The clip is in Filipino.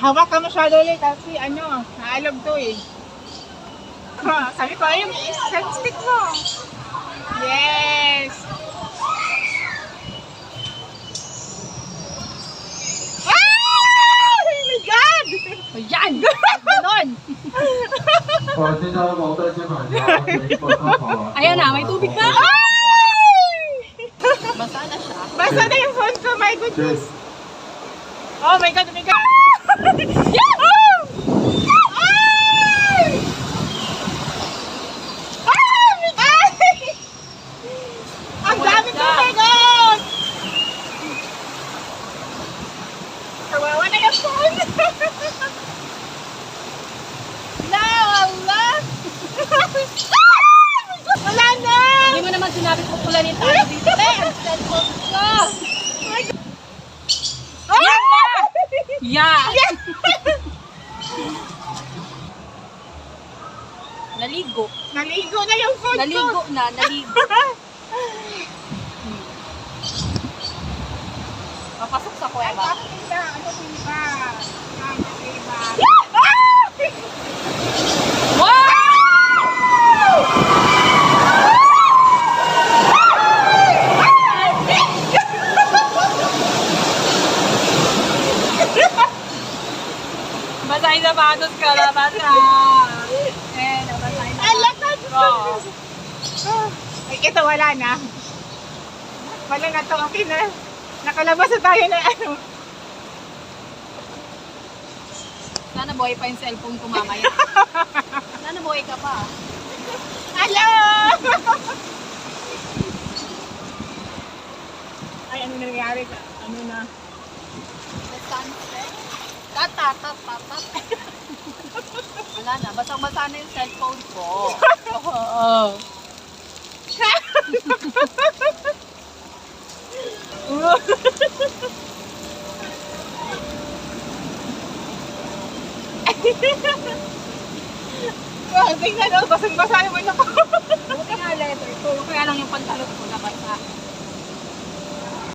Hawak ka masyado ulit kasi ano, naalog to eh. Sabi ko, ayun, stick mo. Yes! Ah! Oh my God! Ayan! Ganon! Ayan na, may tubig na! Basa na siya. Basta na yung phone ko, my goodness. Oh my God, oh my God. Yeah! Oh! Ay! Ay! Ang dami ko, oh my God! Kawawa na yung phone. No, Allah! Wala na! Hindi mo naman sinabi ko pula ni tayo dito. Ang cellphone ko! Yeah! Naligo. Naligo na yung phone Naligo ko. na, naligo. Papasok sa kuweba. Ano ba? Ano ba? Basahin na patos ka na, basa. Nabasahin na Alakas ko. Ay, ito wala na. Wala na to. Okay na. Nakalabas na tayo na ano. Sana buhay pa yung cellphone ko mamaya. Sana buhay ka pa. Hello! Ay, ano nangyari? Ano na? The sunset. Tata. Wala na, basang-basa na yung cellphone ko. Oo. Tingnan, basang-basa naman ako. Buti nga letter ko. Kaya lang yung pantalon ko nabasa.